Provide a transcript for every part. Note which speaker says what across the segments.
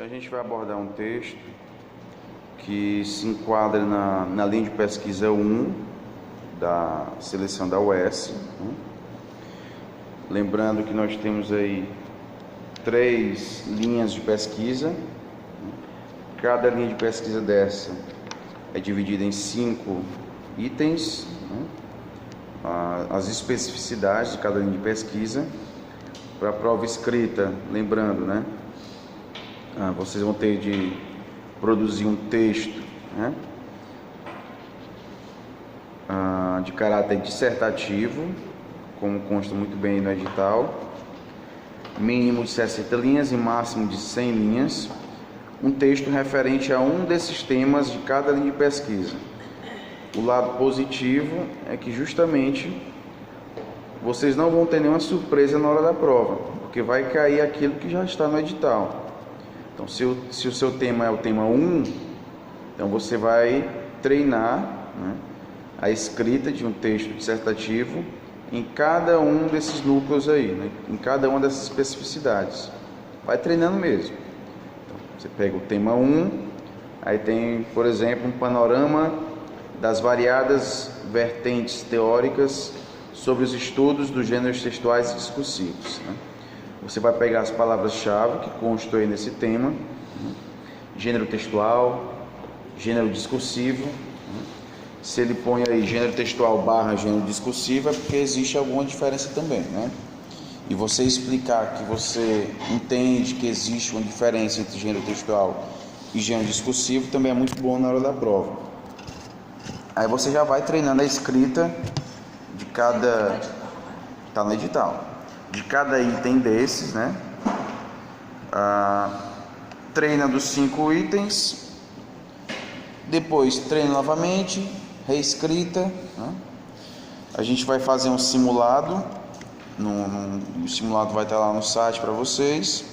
Speaker 1: Então a gente vai abordar um texto que se enquadra na linha de pesquisa 1 da seleção da UES. Lembrando que nós temos aí 3 linhas de pesquisa. Cada linha de pesquisa dessa é dividida em 5 itens, as especificidades de cada linha de pesquisa. Para a prova escrita, lembrando, vocês vão ter de produzir um texto, de caráter dissertativo, como consta muito bem no edital, mínimo de 60 linhas e máximo de 100 linhas, um texto referente a um desses temas de cada linha de pesquisa. O lado positivo é que justamente vocês não vão ter nenhuma surpresa na hora da prova, porque vai cair aquilo que já está no edital. Então, se o seu tema é o tema 1, então você vai treinar a escrita de um texto dissertativo em cada um desses núcleos aí, em cada uma dessas especificidades. Vai treinando mesmo. Então, você pega o tema 1, aí tem, por exemplo, um panorama das variadas vertentes teóricas sobre os estudos dos gêneros textuais e discursivos. Você vai pegar as palavras-chave que constam aí nesse tema: gênero textual, gênero discursivo. Se ele põe aí gênero textual / gênero discursivo, é porque existe alguma diferença também, E você explicar que você entende que existe uma diferença entre gênero textual e gênero discursivo também é muito bom na hora da prova. Aí você já vai treinando a escrita de cada, tá no edital, de cada item desses, treina dos 5 itens, depois treina novamente, reescrita, A gente vai fazer um simulado, o simulado vai estar lá no site para vocês,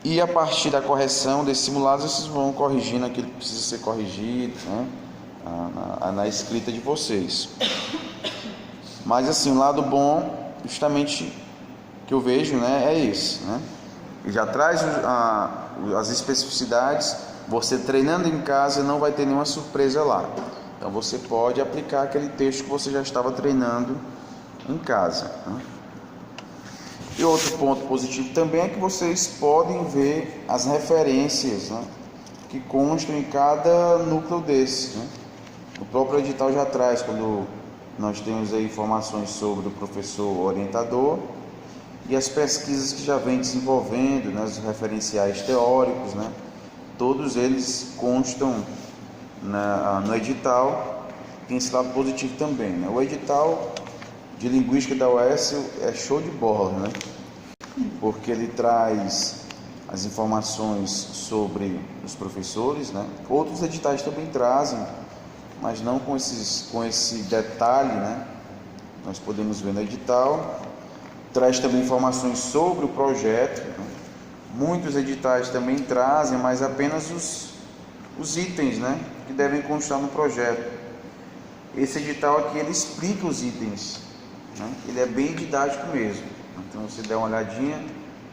Speaker 1: e a partir da correção desse simulado vocês vão corrigindo aquilo que precisa ser corrigido, na escrita de vocês. Mas assim, o lado bom, justamente, que eu vejo, é esse, Ele já traz as especificidades. Você treinando em casa não vai ter nenhuma surpresa lá. Então você pode aplicar aquele texto que você já estava treinando em casa. E outro ponto positivo também é que vocês podem ver as referências, que constam em cada núcleo desse. O próprio edital já traz, quando nós temos aí informações sobre o professor orientador e as pesquisas que já vem desenvolvendo, os referenciais teóricos, todos eles constam no edital. Tem esse lado positivo também, O edital de linguística da UES é show de bola, Porque ele traz as informações sobre os professores, Outros editais também trazem, mas não com esse detalhe, Nós podemos ver no edital. Traz também informações sobre o projeto. Muitos editais também trazem, mas apenas os itens, que devem constar no projeto. Esse edital aqui, ele explica os itens, Ele é bem didático mesmo. Então, se der uma olhadinha,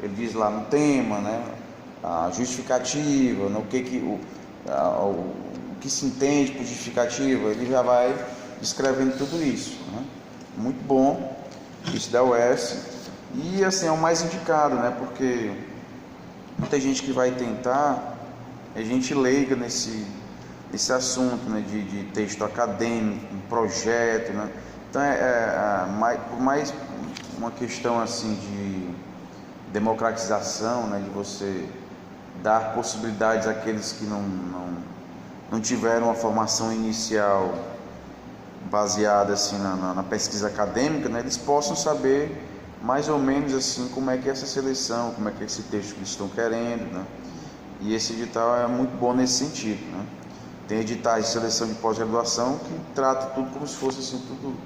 Speaker 1: ele diz lá no tema, a justificativa, o que se entende por justificativa, ele já vai descrevendo tudo isso, Muito bom, isso da UES. E assim, é o mais indicado, porque muita gente que vai tentar é gente leiga nesse assunto, de texto acadêmico, um projeto, Então por mais uma questão assim de democratização, de você dar possibilidades àqueles que não tiveram uma formação inicial baseada assim na pesquisa acadêmica, eles possam saber mais ou menos assim como é que é essa seleção, como é que é esse texto que eles estão querendo, E esse edital é muito bom nesse sentido, Tem editais de seleção de pós-graduação que trata tudo como se fosse assim, tudo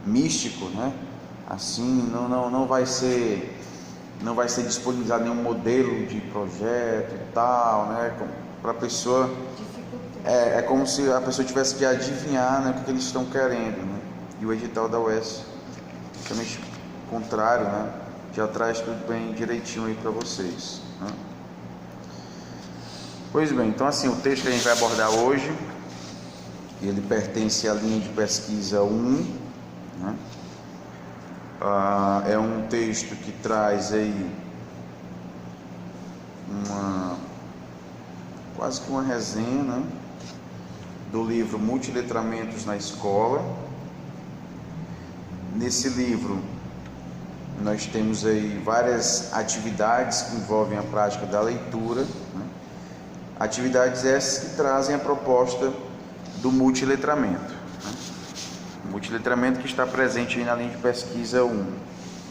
Speaker 1: místico, Assim, não vai ser disponibilizado nenhum modelo de projeto e tal, para a pessoa. É como se a pessoa tivesse de adivinhar, o que eles estão querendo, E o edital da UES, justamente o contrário, já traz tudo bem direitinho aí para vocês, Pois bem, então assim, o texto que a gente vai abordar hoje, ele pertence à linha de pesquisa 1, né? É um texto que traz aí quase que uma resenha, né, do livro Multiletramentos na Escola. Nesse livro nós temos aí várias atividades que envolvem a prática da leitura, né? Atividades essas que trazem a proposta do multiletramento, né? O multiletramento que está presente aí na linha de pesquisa 1.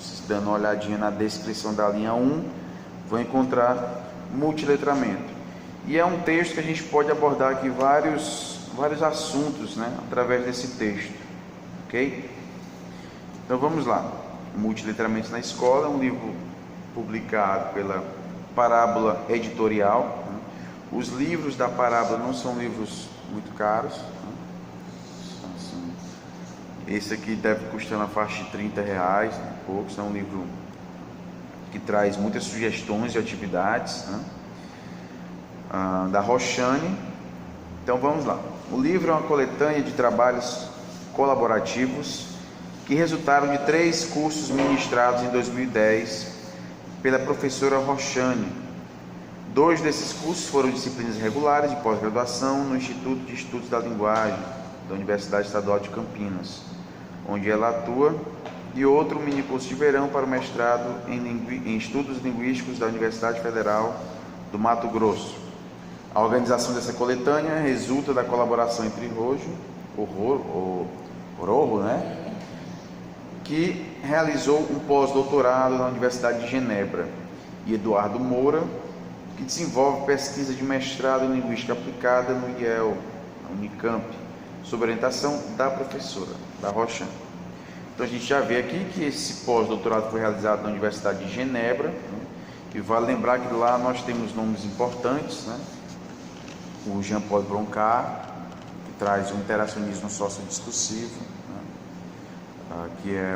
Speaker 1: Vocês dando uma olhadinha na descrição da linha 1, vão encontrar multiletramento. E é um texto que a gente pode abordar aqui vários assuntos, né, através desse texto, ok? Então vamos lá. Multiletramentos na Escola é um livro publicado pela Parábola Editorial, né? Os livros da Parábola não são livros muito caros, né? Assim, esse aqui deve custar na faixa de R$30, né? Poucos. É um livro que traz muitas sugestões de atividades, né? Da Roxane. Então vamos lá. O livro é uma coletânea de trabalhos colaborativos que resultaram de 3 cursos ministrados em 2010 pela professora Roxane. 2 desses cursos foram disciplinas regulares de pós-graduação no Instituto de Estudos da Linguagem da Universidade Estadual de Campinas, onde ela atua, e outro mini curso de verão para o mestrado em Estudos Linguísticos da Universidade Federal do Mato Grosso. A organização dessa coletânea resulta da colaboração entre Rojo, né, que realizou um pós-doutorado na Universidade de Genebra, e Eduardo Moura, que desenvolve pesquisa de mestrado em Linguística Aplicada no IEL, na Unicamp, sob orientação da professora, da Roxane. Então a gente já vê aqui que esse pós-doutorado foi realizado na Universidade de Genebra, né, e vale lembrar que lá nós temos nomes importantes, né? O Jean-Paul Broncat, que traz o interacionismo sociodiscursivo, né? Que é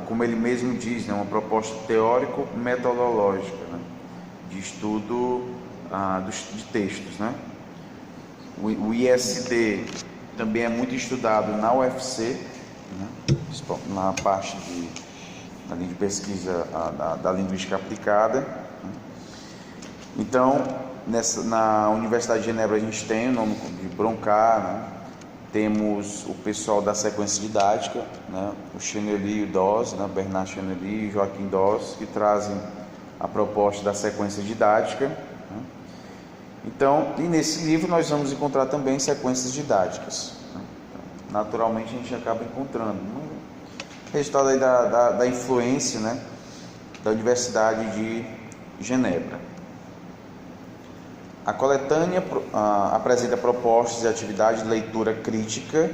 Speaker 1: como ele mesmo diz, né, uma proposta teórico-metodológica, né, de estudo de textos, né? O ISD também é muito estudado na UFC, né, na parte da linha de pesquisa da linguística aplicada, né? Então, na Universidade de Genebra a gente tem o nome de Broncat, né? Temos o pessoal da sequência didática, né? O Chenely e o Doss, né? Bernard Chenely e Joaquim Doss, que trazem a proposta da sequência didática, né? Então, e nesse livro nós vamos encontrar também sequências didáticas, né? Naturalmente a gente acaba encontrando, resultado aí da influência, né, da Universidade de Genebra. A coletânea apresenta propostas de atividade de leitura crítica,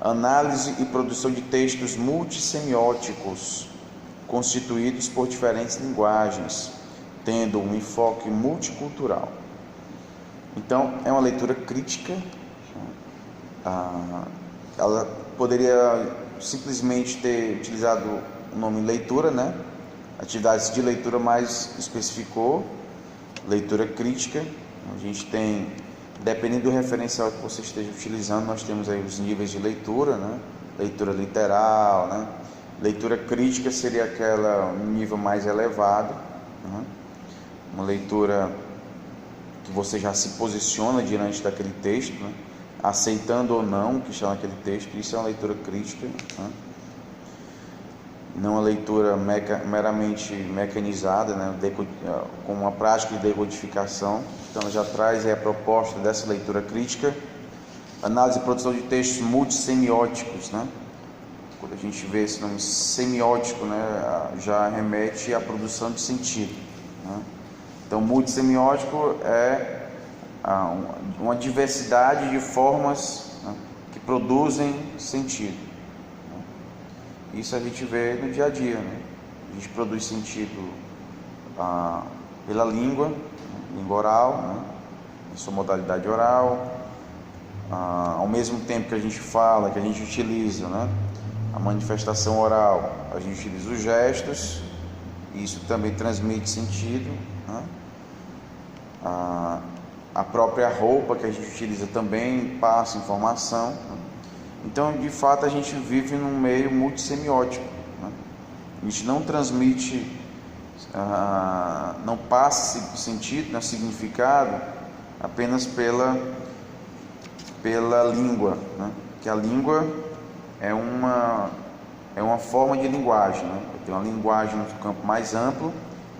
Speaker 1: análise e produção de textos multissemióticos, constituídos por diferentes linguagens, tendo um enfoque multicultural. Então, é uma leitura crítica. Ela poderia simplesmente ter utilizado o nome leitura, né? Atividades de leitura, mais especificou leitura crítica. A gente tem, dependendo do referencial que você esteja utilizando, nós temos aí os níveis de leitura, né? Leitura literal, né? Leitura crítica seria aquela um nível mais elevado, né? Uma leitura que você já se posiciona diante daquele texto, né? Aceitando ou não o que está naquele texto. Isso é uma leitura crítica, né? Não uma leitura meramente mecanizada, né? Com uma prática de decodificação. Então ela já traz aí a proposta dessa leitura crítica. Análise e produção de textos multissemióticos, né? Quando a gente vê esse nome semiótico, né, já remete à produção de sentido, né? Então multissemiótico é uma diversidade de formas, né, que produzem sentido. Isso a gente vê no dia a dia, né? A gente produz sentido pela língua, né? Língua oral, né? Em sua modalidade oral, ao mesmo tempo que a gente fala, que a gente utiliza, né, a manifestação oral, a gente utiliza os gestos, e isso também transmite sentido, né? A própria roupa que a gente utiliza também passa informação, né? Então, de fato, a gente vive num meio multissemiótico, né? A gente não transmite, não passa sentido, né, significado apenas pela língua, né? Que a língua é uma forma de linguagem, né? Eu tenho uma linguagem no campo mais amplo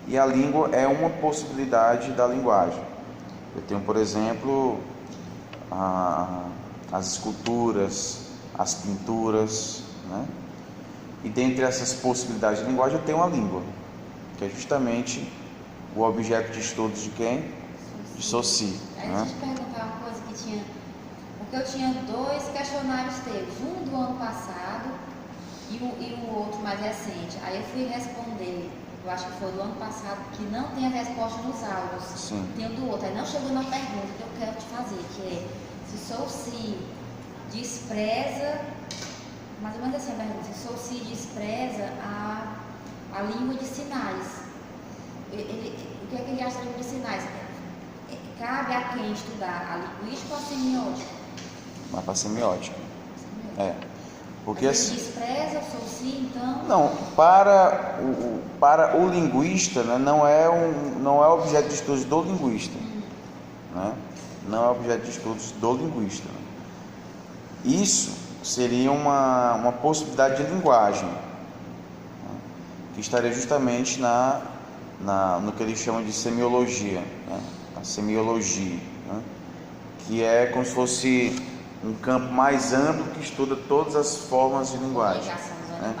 Speaker 1: e a língua é uma possibilidade da linguagem. Eu tenho, por exemplo, as esculturas, as pinturas, né? E dentre essas possibilidades de linguagem eu tenho a língua, que é justamente o objeto de estudos de quem? De Saussure.
Speaker 2: Aí deixa eu te perguntar uma coisa que tinha, porque eu tinha 2 questionários teus, um do ano passado e o outro mais recente. Aí eu fui responder, eu acho que foi do ano passado, que não tem a resposta nos áudios.
Speaker 1: Sim.
Speaker 2: Tem o do outro, aí não chegou na pergunta que eu quero te fazer, que é se Saussure despreza, mais ou menos assim a pergunta, se Saussure despreza a língua de sinais. O que é que ele acha da língua de sinais? Cabe a quem estudar a linguística ou a semiótica?
Speaker 1: Mas para semiótica. Porque
Speaker 2: mas
Speaker 1: assim,
Speaker 2: ele despreza o Saussure, então?
Speaker 1: não, para o linguista, né, não é objeto de estudos do linguista, né? Não é objeto de estudos do linguista. Isso seria uma possibilidade de linguagem, né, que estaria justamente no que eles chamam de semiologia, né? A semiologia, né? Que é como se fosse um campo mais amplo que estuda todas as formas de linguagem, né?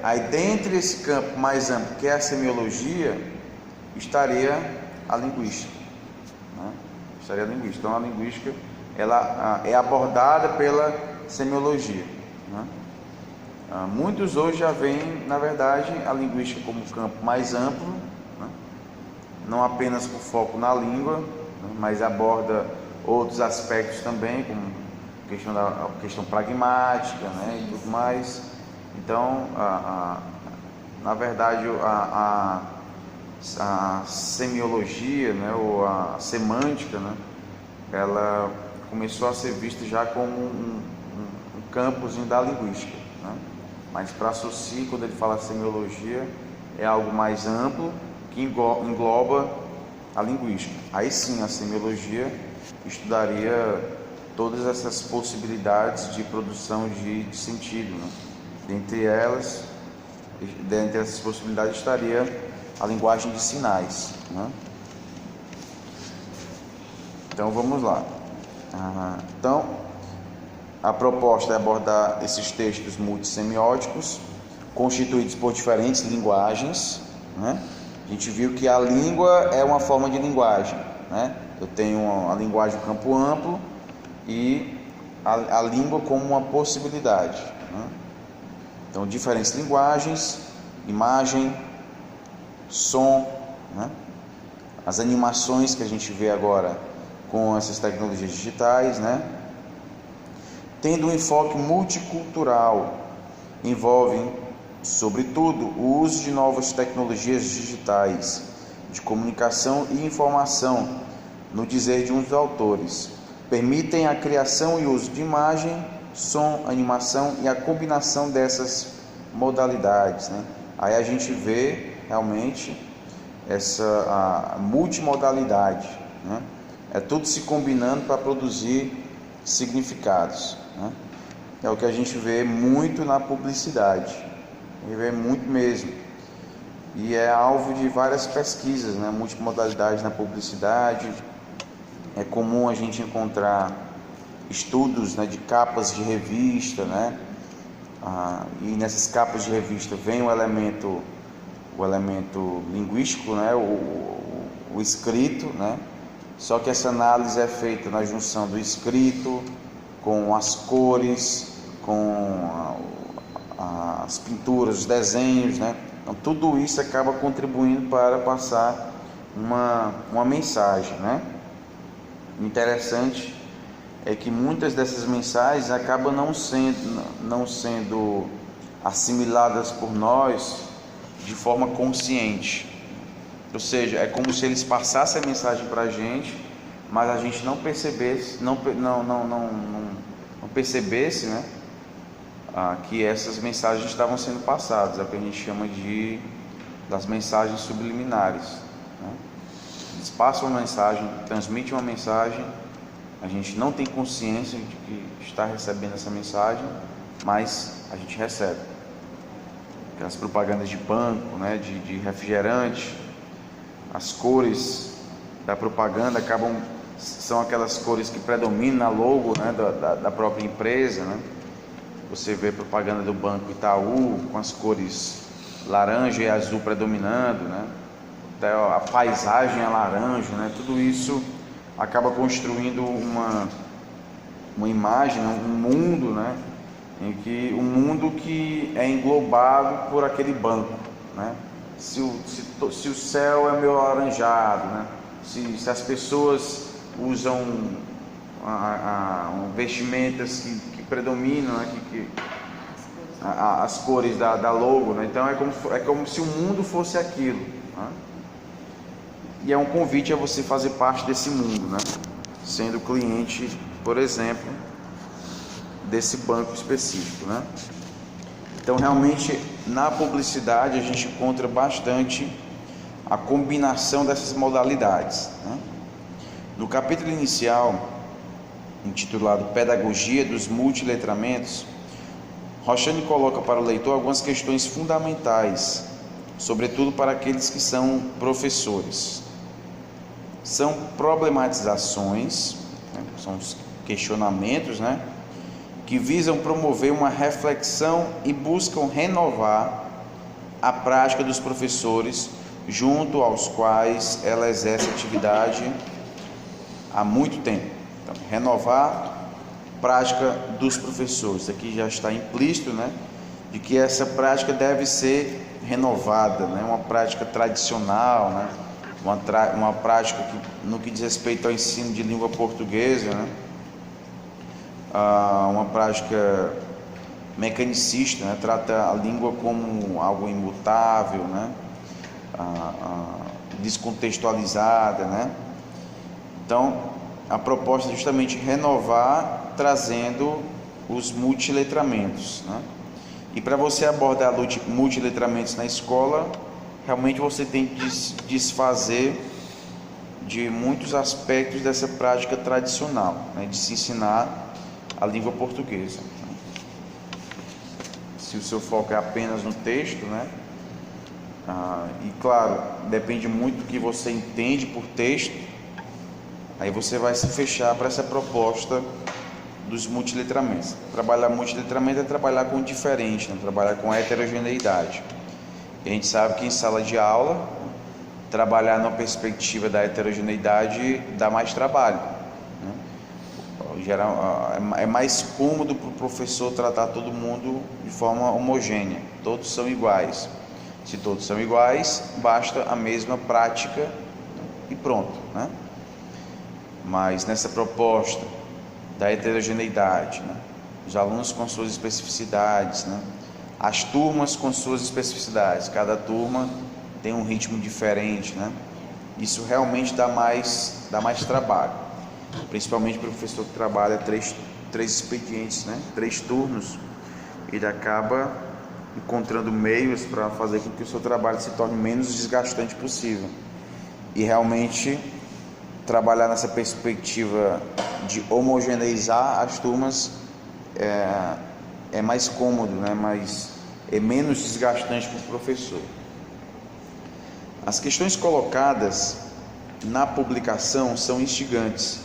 Speaker 1: Aí dentre esse campo mais amplo, que é a semiologia, estaria a linguística, né? Estaria a linguística. Então a linguística ela é abordada pela semiologia, né? Muitos hoje já veem, na verdade, a linguística como um campo mais amplo, né? Não apenas com foco na língua, né? Mas aborda outros aspectos também, como a questão pragmática, né? E tudo mais. Então, na verdade, a semiologia, né? Ou a semântica, né? Ela começou a ser vista já como um campozinho da linguística, né? Mas para Saussure, quando ele fala semiologia, é algo mais amplo que engloba a linguística. Aí sim, a semiologia estudaria todas essas possibilidades de produção de sentido, né? Dentre essas possibilidades estaria a linguagem de sinais, né? Então vamos lá. Então a proposta é abordar esses textos multissemióticos constituídos por diferentes linguagens, né? A gente viu que a língua é uma forma de linguagem, né? Eu tenho a linguagem do campo amplo e a língua como uma possibilidade, né? Então, diferentes linguagens, imagem, som, né? As animações que a gente vê agora com essas tecnologias digitais, né? Tendo um enfoque multicultural, envolvem, sobretudo, o uso de novas tecnologias digitais de comunicação e informação, no dizer de uns dos autores, permitem a criação e uso de imagem, som, animação e a combinação dessas modalidades, né? Aí a gente vê realmente essa multimodalidade, né? É tudo se combinando para produzir significados, né? É o que a gente vê muito na publicidade, a gente vê muito mesmo, e é alvo de várias pesquisas, né? Multimodalidade na publicidade. É comum a gente encontrar estudos, né, de capas de revista, né? E nessas capas de revista vem o elemento linguístico, né? O escrito, né? Só que essa análise é feita na junção do escrito com as cores, com as pinturas, os desenhos, né? Então tudo isso acaba contribuindo para passar uma mensagem, né? O interessante é que muitas dessas mensagens acabam não sendo assimiladas por nós de forma consciente. Ou seja, é como se eles passassem a mensagem para a gente, mas a gente não percebesse, não percebesse, né, que essas mensagens estavam sendo passadas. É o que a gente chama das mensagens subliminares, né? Eles passam uma mensagem, transmitem uma mensagem, a gente não tem consciência de que está recebendo essa mensagem, mas a gente recebe. Aquelas propagandas de banco, né, de refrigerante, as cores da propaganda são aquelas cores que predominam na logo, né, da própria empresa, né? Você vê propaganda do Banco Itaú com as cores laranja e azul predominando, né? Até a paisagem é laranja, né? Tudo isso acaba construindo uma imagem, um mundo, né? Um mundo que é englobado por aquele banco, né? Se o céu é meio alaranjado, né? Se as pessoas usam vestimentas que predominam, né? As cores da logo, né? Então é como se o mundo fosse aquilo, né? E é um convite a você fazer parte desse mundo, né? Sendo cliente, por exemplo, desse banco específico, né? Então realmente na publicidade a gente encontra bastante a combinação dessas modalidades, né? No capítulo inicial, intitulado Pedagogia dos Multiletramentos, Roxane coloca para o leitor algumas questões fundamentais, sobretudo para aqueles que são professores. São problematizações, né? São os questionamentos, né? Que visam promover uma reflexão e buscam renovar a prática dos professores, junto aos quais ela exerce atividade há muito tempo. Então, renovar a prática dos professores. Aqui já está implícito, né, de que essa prática deve ser renovada, né, uma prática tradicional, né, uma prática que, no que diz respeito ao ensino de língua portuguesa, né, uma prática mecanicista, né, trata a língua como algo imutável, né, descontextualizada, né. Então, a proposta é justamente renovar, trazendo os multiletramentos, né. E para você abordar multiletramentos na escola, realmente você tem que desfazer de muitos aspectos dessa prática tradicional, né, de se ensinar a língua portuguesa. Se o seu foco é apenas no texto, né? E claro, depende muito do que você entende por texto, aí você vai se fechar para essa proposta dos multiletramentos. Trabalhar multiletramento é trabalhar com diferente, né? Trabalhar com heterogeneidade. E a gente sabe que em sala de aula, trabalhar na perspectiva da heterogeneidade dá mais trabalho, né? É mais cômodo para o professor tratar todo mundo de forma homogênea. Todos são iguais. Se todos são iguais, basta a mesma prática e pronto, né? Mas nessa proposta da heterogeneidade, né, os alunos com suas especificidades, né, as turmas com suas especificidades, cada turma tem um ritmo diferente, né? Isso realmente dá mais trabalho, principalmente para o professor que trabalha três expedientes, né, 3 turnos. Ele acaba encontrando meios para fazer com que o seu trabalho se torne menos desgastante possível. E realmente trabalhar nessa perspectiva de homogeneizar as turmas é mais cômodo, né? É menos desgastante para o professor. As questões colocadas na publicação são instigantes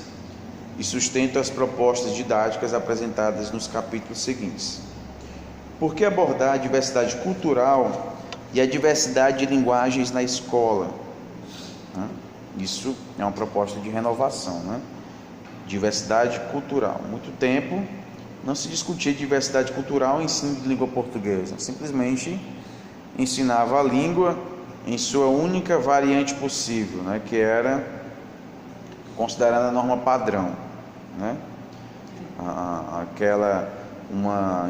Speaker 1: e sustentam as propostas didáticas apresentadas nos capítulos seguintes. Por que abordar a diversidade cultural e a diversidade de linguagens na escola? Isso é uma proposta de renovação, né? Diversidade cultural. Há muito tempo não se discutia diversidade cultural em ensino de língua portuguesa. Simplesmente ensinava a língua em sua única variante possível, né? Que era considerada a norma padrão, né?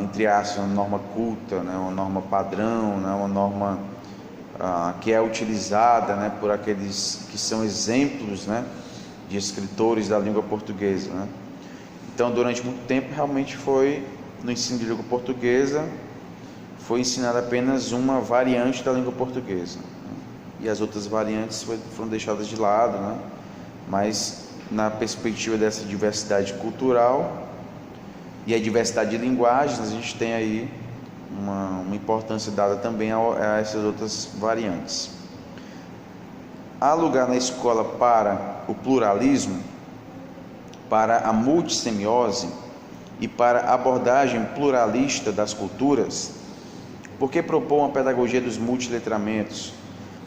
Speaker 1: Entre aspas, uma norma culta, né? Uma norma padrão, né? Uma norma que é utilizada, né, por aqueles que são exemplos, né, de escritores da língua portuguesa, né? Então, durante muito tempo, realmente foi, no ensino de língua portuguesa, foi ensinada apenas uma variante da língua portuguesa, né? E as outras variantes foram deixadas de lado, né? Mas, na perspectiva dessa diversidade cultural e a diversidade de linguagens, a gente tem aí uma importância dada também a essas outras variantes. Há lugar na escola para o pluralismo, para a multissemiose e para a abordagem pluralista das culturas, porque propõe uma pedagogia dos multiletramentos.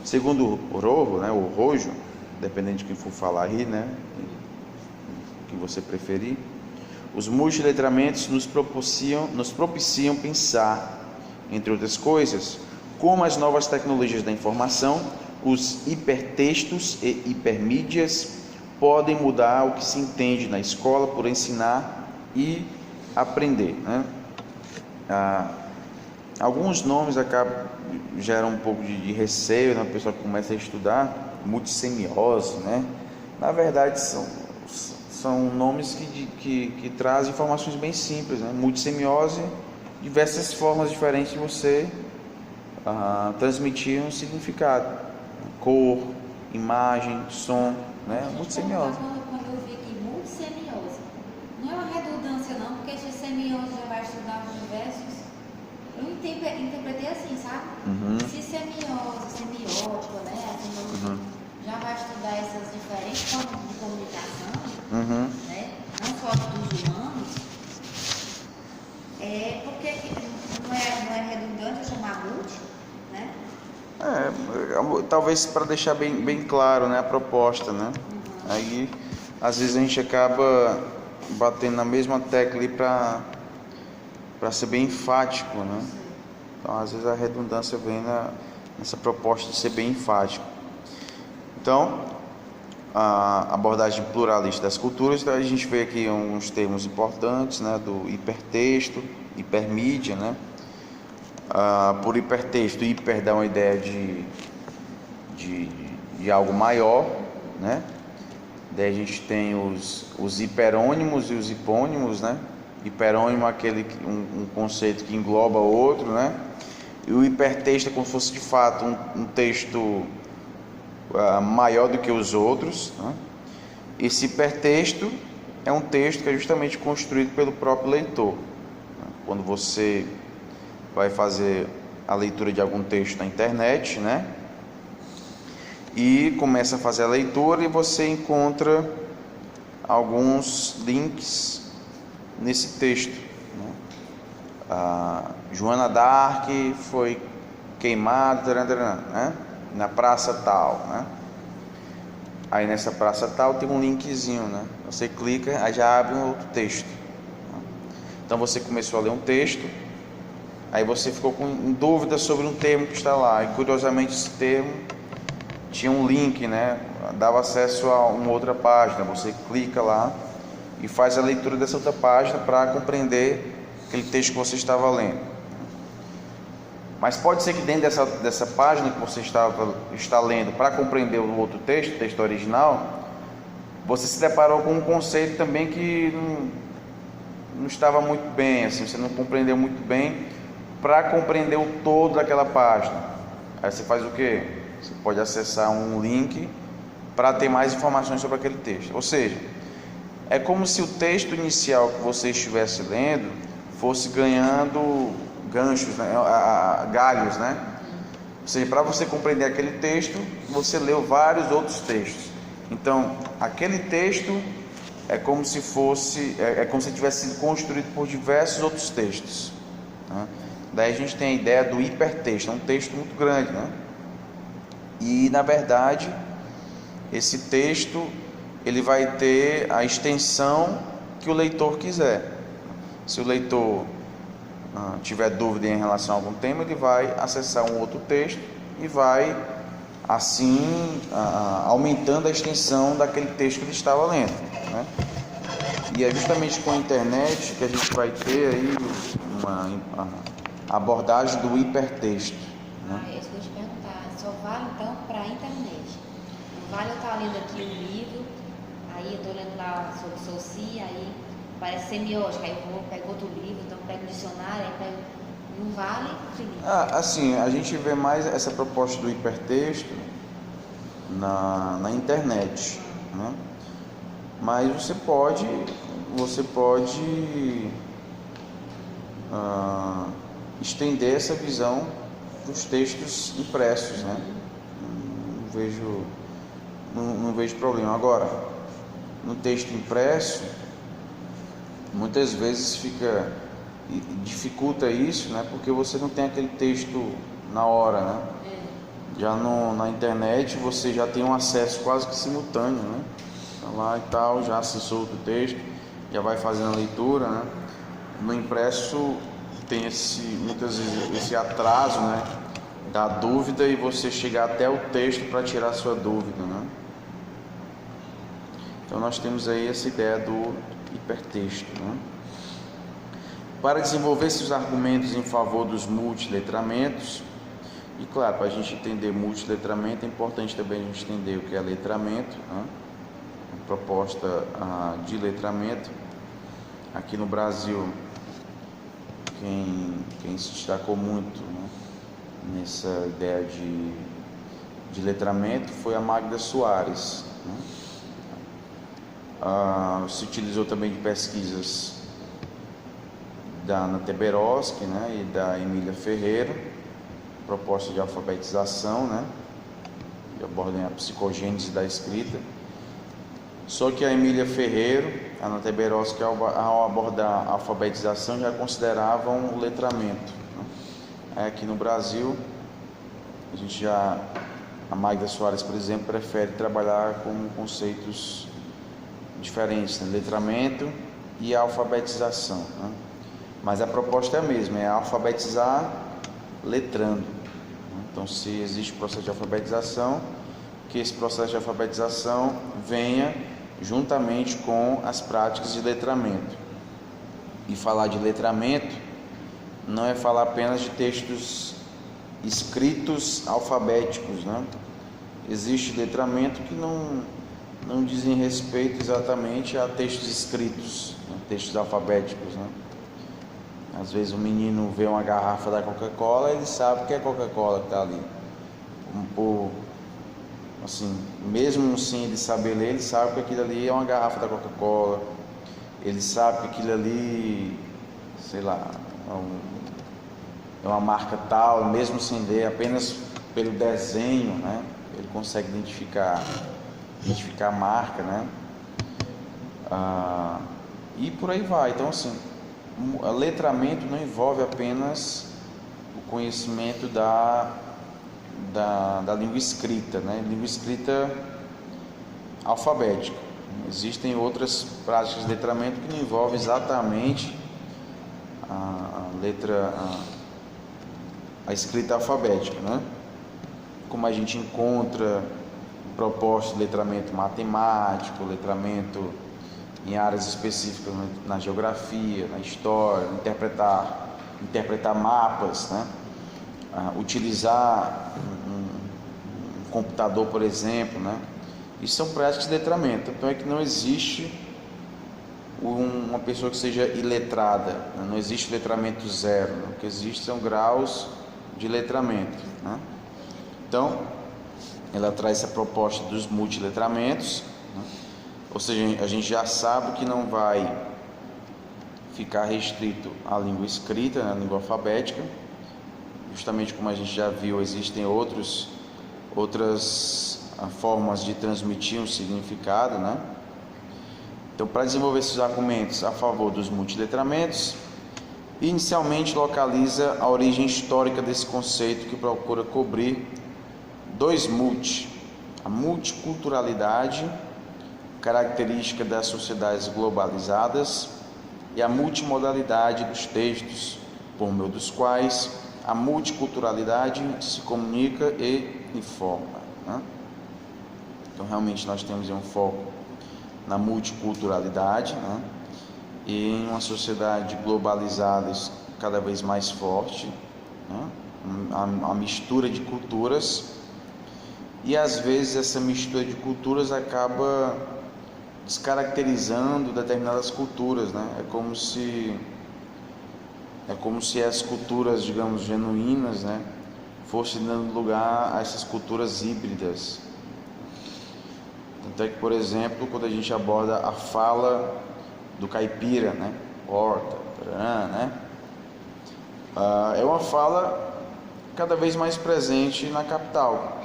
Speaker 1: Segundo o Rojo, né, o Rojo, dependendo de quem for falar aí, né, que você preferir, os multiletramentos nos propiciam pensar, entre outras coisas, como as novas tecnologias da informação, os hipertextos e hipermídias podem mudar o que se entende na escola por ensinar e aprender, né? Alguns nomes geram um pouco de receio, né? A pessoa começa a estudar multissemiose, né? Na verdade são nomes que trazem informações bem simples, né? Multissemiose, diversas formas diferentes de você transmitir um significado, cor, imagem, som, né? Multissemiose.
Speaker 2: Quando eu vi aqui multissemiose, não é uma redundância não, porque se semiose já vai estudar os diversos. Eu interpretei assim, sabe? Se semiose, semiótica, né? Já vai estudar essas diferentes formas de comunicação, né? Não só dos humanos. Porque não é redundante eu chamar multi, né?
Speaker 1: Talvez para deixar bem claro, né, a proposta, né? Aí, às vezes a gente acaba batendo na mesma tecla ali para ser bem enfático, né? Então, às vezes a redundância vem nessa proposta de ser bem enfático. Então, a abordagem pluralista das culturas, a gente vê aqui uns termos importantes, né, do hipertexto, hipermídia, né? Por hipertexto, hiper dá uma ideia de algo maior, né? Daí a gente tem os hiperônimos e os hipônimos, né? Hiperônimo é um conceito que engloba outro, né? E o hipertexto é como se fosse de fato um texto maior do que os outros, né? Esse hipertexto é um texto que é justamente construído pelo próprio leitor, né? Quando você vai fazer a leitura de algum texto na internet, né? E começa a fazer a leitura e você encontra alguns links nesse texto, né? Joana d'Arc foi queimada, né? Na praça tal, né? Aí nessa praça tal tem um linkzinho, né? Você clica, aí já abre um outro texto, né? Então você começou a ler um texto, aí você ficou em dúvida sobre um termo que está lá, e curiosamente esse termo tinha um link, né? Dava acesso a uma outra página. Você clica lá e faz a leitura dessa outra página para compreender aquele texto que você estava lendo. Mas pode ser que dentro dessa página que você está lendo, para compreender o outro texto, o texto original, você se deparou com um conceito também que não estava muito bem, assim, você não compreendeu muito bem para compreender o todo daquela página. Aí você faz o quê? Você pode acessar um link para ter mais informações sobre aquele texto. Ou seja, é como se o texto inicial que você estivesse lendo fosse ganhando ganchos, né? Galhos, né? Ou seja, para você compreender aquele texto, você leu vários outros textos. Então, aquele texto é como se tivesse sido construído por diversos outros textos, né? Daí a gente tem a ideia do hipertexto, é um texto muito grande, né? E na verdade, esse texto ele vai ter a extensão que o leitor quiser. Se o leitor tiver dúvida em relação a algum tema, ele vai acessar um outro texto e vai assim aumentando a extensão daquele texto que ele estava lendo, né? E é justamente com a internet que a gente vai ter aí uma abordagem do hipertexto, né?
Speaker 2: É isso que eu ia te perguntar. só vale então para a internet. Não vale eu estar lendo aqui um livro, aí eu estou lendo lá sobre Saussure, aí parece semiótica, aí eu vou, pego outro livro, então pego o dicionário, aí pego. Não vale esse livro.
Speaker 1: Assim, a gente vê mais essa proposta do hipertexto na internet, né? Mas você pode estender essa visão para os textos impressos, né? Não vejo problema. Agora, no texto impresso, muitas vezes dificulta isso, né? Porque você não tem aquele texto na hora, né? Já na internet você já tem um acesso quase que simultâneo, né? Tá lá e tal, já acessou o texto, já vai fazendo a leitura, né? No impresso tem muitas vezes esse atraso, né? Da dúvida e você chegar até o texto para tirar a sua dúvida, né? Então nós temos aí essa ideia do hipertexto, né? Para desenvolver esses argumentos em favor dos multiletramentos, e claro, para a gente entender multiletramento, é importante também a gente entender o que é letramento, né? A proposta de letramento. Aqui no Brasil, quem se destacou muito, né, nessa ideia de letramento foi a Magda Soares, né? Se utilizou também de pesquisas da Ana Teberoski, né, e da Emília Ferreira, proposta de alfabetização, né, que abordam a psicogênese da escrita. Só que a Emília Ferreira, a Ana Teberoski, ao abordar a alfabetização, já consideravam o letramento, né. Aqui no Brasil, a Magda Soares, por exemplo, prefere trabalhar com conceitos diferentes, né, letramento e alfabetização, né. Mas a proposta é a mesma, é alfabetizar letrando. Então, se existe processo de alfabetização, que esse processo de alfabetização venha juntamente com as práticas de letramento. E falar de letramento não é falar apenas de textos escritos alfabéticos, né? Existe letramento que não dizem respeito exatamente a textos escritos, né? Textos alfabéticos, né? Às vezes o menino vê uma garrafa da Coca-Cola, ele sabe que é Coca-Cola que está ali. Assim, mesmo sem ele saber ler, ele sabe que aquilo ali é uma garrafa da Coca-Cola. Ele sabe que aquilo ali, sei lá, é uma marca tal, mesmo sem ler, apenas pelo desenho, né? Ele consegue identificar a marca, né? E por aí vai. Então, assim, letramento não envolve apenas o conhecimento da língua escrita, né? Língua escrita alfabética. Existem outras práticas de letramento que não envolvem exatamente a escrita alfabética, né? Como a gente encontra propostas de letramento matemático, letramento em áreas específicas, na geografia, na história, interpretar mapas, né? Utilizar um computador, por exemplo, né? Isso são práticas de letramento. Então é que não existe uma pessoa que seja iletrada, né? Não existe letramento zero, né? O que existe são graus de letramento, né? Então ela traz essa proposta dos multiletramentos, né? Ou seja, a gente já sabe que não vai ficar restrito à língua escrita, né? À língua alfabética. Justamente como a gente já viu, existem outras formas de transmitir um significado, né? Então, para desenvolver esses argumentos a favor dos multiletramentos, inicialmente localiza a origem histórica desse conceito, que procura cobrir dois multi: a multiculturalidade, característica das sociedades globalizadas, e a multimodalidade dos textos, por meio dos quais a multiculturalidade se comunica e informa, né? Então, realmente, nós temos um foco na multiculturalidade, né? E em uma sociedade globalizada cada vez mais forte, né? A mistura de culturas e às vezes essa mistura de culturas acaba descaracterizando determinadas culturas, né? É como se as culturas, digamos, genuínas, né, fossem dando lugar a essas culturas híbridas. Tanto é que, por exemplo, quando a gente aborda a fala do caipira, né, horta, né, é uma fala cada vez mais presente na capital,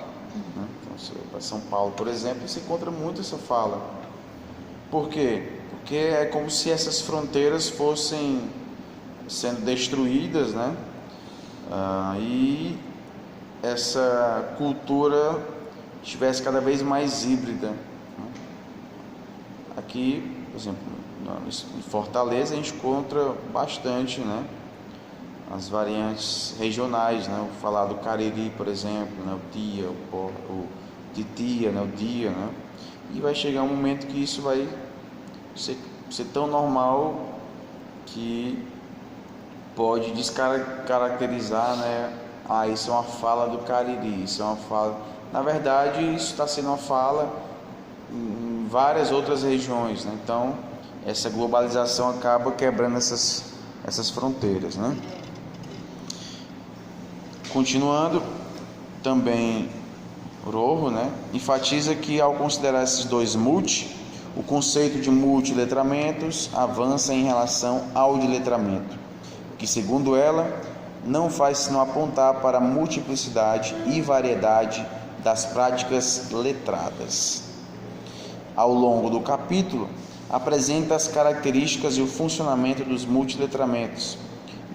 Speaker 1: né? Então, você vai para São Paulo, por exemplo, você encontra muito essa fala. Por quê? Porque é como se essas fronteiras fossem sendo destruídas, né? E essa cultura estivesse cada vez mais híbrida, né? Aqui, por exemplo, em Fortaleza a gente encontra bastante, né, as variantes regionais, né? O falar do Cariri, por exemplo, né? O tia, o titia, né? O dia, né? E vai chegar um momento que isso vai ser tão normal que pode descaracterizar, né? Isso é uma fala do Cariri, isso é uma fala. Na verdade, isso está sendo uma fala em várias outras regiões, né? Então, essa globalização acaba quebrando essas fronteiras, né? Continuando, também Rojo, né, enfatiza que ao considerar esses dois o conceito de multiletramentos avança em relação ao de letramento, que segundo ela não faz senão apontar para a multiplicidade e variedade das práticas letradas. Ao longo do capítulo, apresenta as características e o funcionamento dos multiletramentos,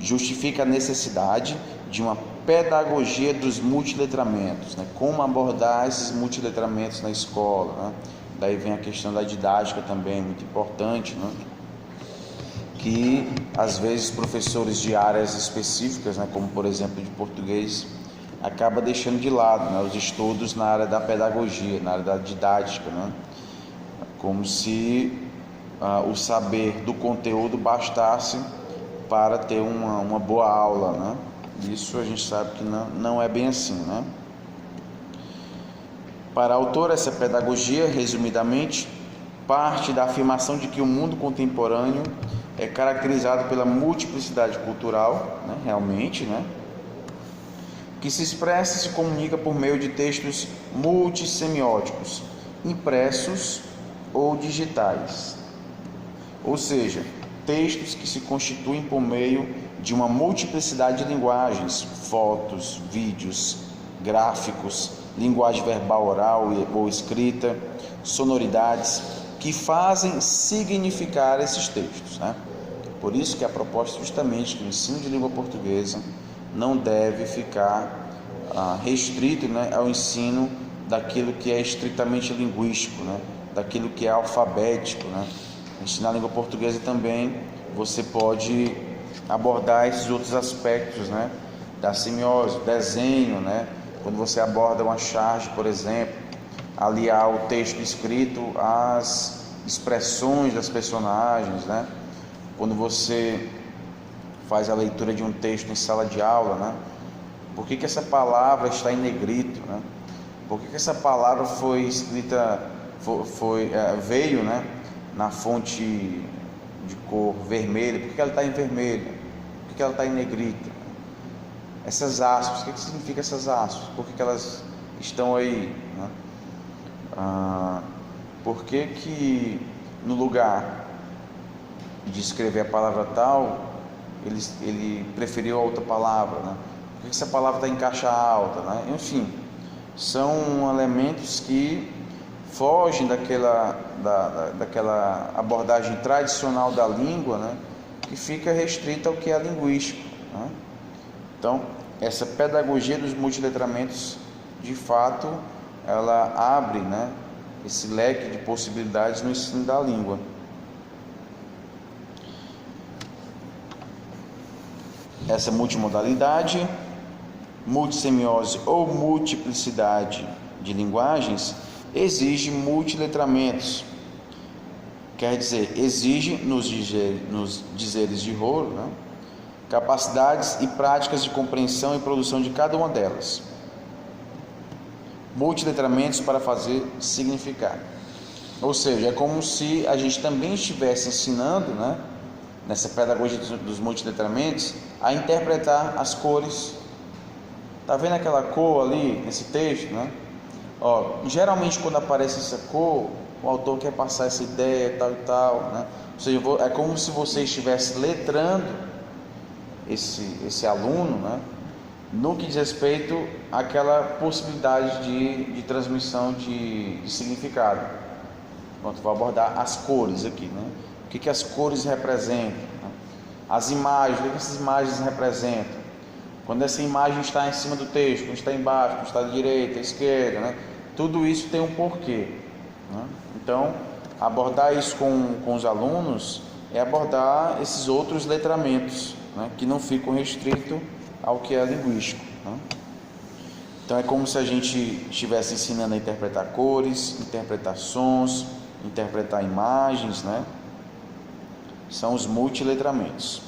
Speaker 1: justifica a necessidade de uma pedagogia dos multiletramentos, né? Como abordar esses multiletramentos na escola, né? Daí vem a questão da didática também, muito importante, né? Que às vezes professores de áreas específicas, né, como por exemplo de português, acaba deixando de lado, né, os estudos na área da pedagogia, na área da didática, né? Como se o saber do conteúdo bastasse para ter uma boa aula, né? Isso a gente sabe que não é bem assim, né? Para a autora, essa pedagogia, resumidamente, parte da afirmação de que o mundo contemporâneo é caracterizado pela multiplicidade cultural, né? Realmente, né? Que se expressa e se comunica por meio de textos multissemióticos, impressos ou digitais. Ou seja, textos que se constituem por meio de uma multiplicidade de linguagens, fotos, vídeos, gráficos, linguagem verbal oral ou escrita, sonoridades, que fazem significar esses textos, né? Por isso que a proposta justamente que o ensino de língua portuguesa não deve ficar restrito, né, ao ensino daquilo que é estritamente linguístico, né, daquilo que é alfabético, né? Ensinar a língua portuguesa também você pode abordar esses outros aspectos, né, da semiose, desenho, né? Quando você aborda uma charge, por exemplo, aliar o texto escrito às expressões das personagens, né? Quando você faz a leitura de um texto em sala de aula, né? Por que essa palavra está em negrito, né? Por que essa palavra foi escrita, veio, né, na fonte de cor vermelha? Por que ela está em vermelho? Por que ela está em negrito? Essas aspas, o que significa essas aspas? Por que elas estão aí, né? Por que no lugar de escrever a palavra tal, ele preferiu a outra palavra, né? Por que essa palavra está em caixa alta, né? Enfim, são elementos que fogem daquela abordagem tradicional da língua, né? Que fica restrita ao que é linguístico, né? Então, essa pedagogia dos multiletramentos, de fato, ela abre, né, esse leque de possibilidades no ensino da língua. Essa multimodalidade, multissemiose ou multiplicidade de linguagens exige multiletramentos. Quer dizer, exige, nos dizeres de Rojo, né, capacidades e práticas de compreensão e produção de cada uma delas. multiletramentos para fazer significar. Ou seja, é como se a gente também estivesse ensinando, né, nessa pedagogia dos multiletramentos, a interpretar as cores. Tá vendo aquela cor ali nesse texto, né? Ó, geralmente quando aparece essa cor, o autor quer passar essa ideia, tal e tal, né? Ou seja, é como se você estivesse letrando esse aluno, né, no que diz respeito àquela possibilidade de transmissão de significado. Pronto, vou abordar as cores aqui, né? O que as cores representam, né? As imagens, o que essas imagens representam? Quando essa imagem está em cima do texto, quando está embaixo, quando está à direita, à esquerda, né? Tudo isso tem um porquê, né? Então, abordar isso com os alunos é abordar esses outros letramentos, né, que não ficam restritos ao que é linguístico, né? Então é como se a gente estivesse ensinando a interpretar cores, interpretar sons, interpretar imagens, né? São os multiletramentos.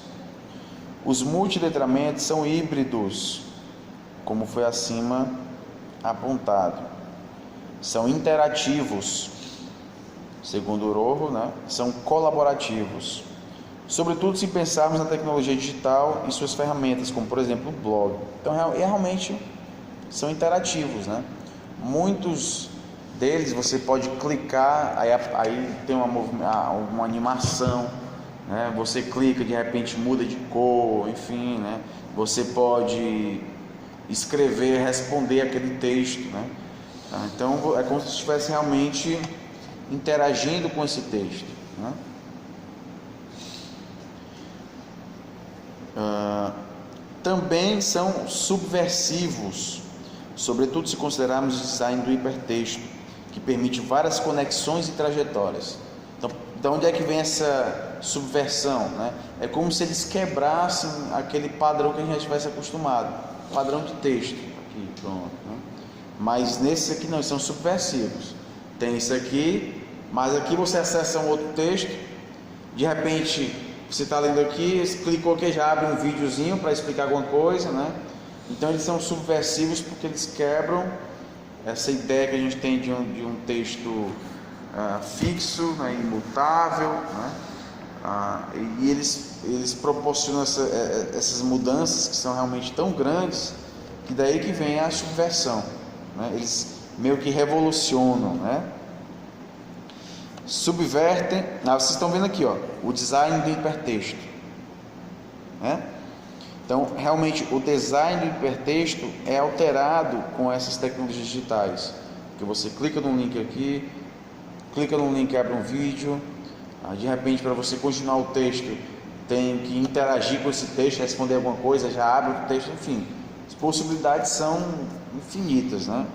Speaker 1: Os multiletramentos são híbridos, como foi acima apontado. São interativos, segundo o Rojo, né? São colaborativos, sobretudo se pensarmos na tecnologia digital e suas ferramentas, como por exemplo o blog. Então realmente são interativos, né? Muitos deles você pode clicar, aí tem uma animação, né? Você clica, de repente muda de cor, enfim, né? Você pode escrever, responder aquele texto, né? Então é como se estivesse realmente interagindo com esse texto, né? Também são subversivos, sobretudo se considerarmos o design do hipertexto, que permite várias conexões e trajetórias. Então, de onde é que vem essa subversão, né? É como se eles quebrassem aquele padrão que a gente já estivesse acostumado, padrão de texto, aqui, pronto, né? Mas nesses aqui não, são subversivos. Tem isso aqui, mas aqui você acessa um outro texto, de repente você está lendo aqui, clicou aqui, já abre um videozinho para explicar alguma coisa, né? Então eles são subversivos porque eles quebram essa ideia que a gente tem de um texto fixo, né, imutável, né? E eles proporcionam essas mudanças que são realmente tão grandes, que daí que vem a subversão, né? Eles meio que revolucionam, né? Subvertem. Vocês estão vendo aqui, ó, o design do hipertexto, né? Então, realmente, o design do hipertexto é alterado com essas tecnologias digitais, que você clica num link aqui, clica num link, abre um vídeo, de repente, para você continuar o texto, tem que interagir com esse texto, responder alguma coisa, já abre o texto, enfim, as possibilidades são infinitas, né?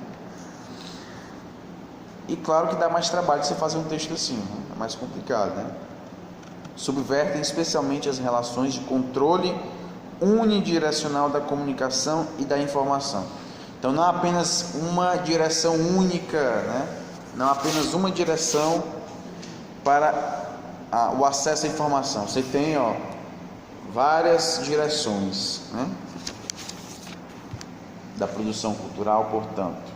Speaker 1: E claro que dá mais trabalho você fazer um texto assim, né? É mais complicado, né? Subvertem especialmente as relações de controle unidirecional da comunicação e da informação. Então não há apenas uma direção única, né? Não há apenas uma direção para o acesso à informação. Você tem, ó, várias direções, né? Da produção cultural, portanto,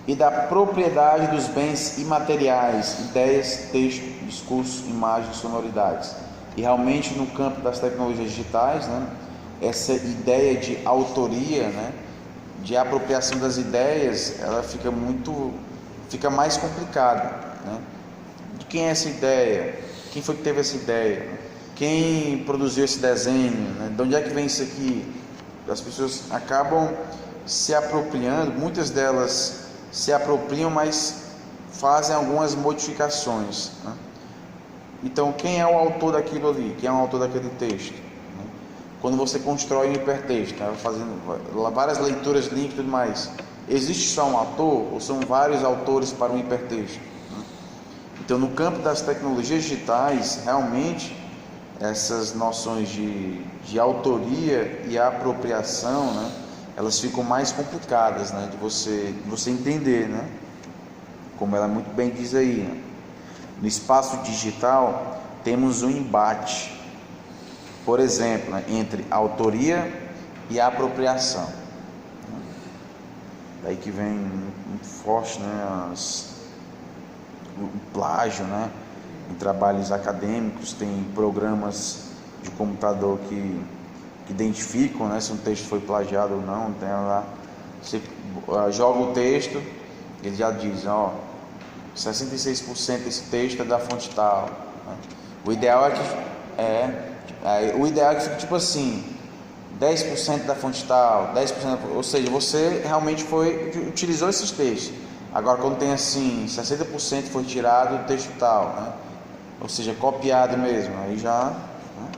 Speaker 1: e da propriedade dos bens imateriais, ideias, texto, discurso, imagens, sonoridades. E realmente no campo das tecnologias digitais, né, essa ideia de autoria, né, de apropriação das ideias, ela fica mais complicada, né? De quem é essa ideia? Quem foi que teve essa ideia? Quem produziu esse desenho, né? De onde é que vem isso aqui? As pessoas acabam se apropriando, muitas delas se apropriam, mas fazem algumas modificações, né? Então, quem é o autor daquilo ali? Quem é o autor daquele texto, né? Quando você constrói um hipertexto, né, fazendo várias leituras, link e tudo mais, existe só um autor ou são vários autores para um hipertexto, né? Então, no campo das tecnologias digitais, realmente essas noções de autoria e apropriação, né, elas ficam mais complicadas, né, de você entender, né, como ela muito bem diz aí, né? No espaço digital temos um embate, por exemplo, né, entre autoria e apropriação. Daí que vem muito forte, né? O plágio, né? Em trabalhos acadêmicos, tem programas de computador que identificam, né, se um texto foi plagiado ou não. Tem lá, você joga o texto, ele já diz, 66% desse texto é da fonte tal, né? O ideal é que fique tipo assim, 10% da fonte tal, 10%, ou seja, você realmente utilizou esses textos. Agora, quando tem assim, 60% foi tirado do texto tal, né? Ou seja, copiado mesmo, aí já, né?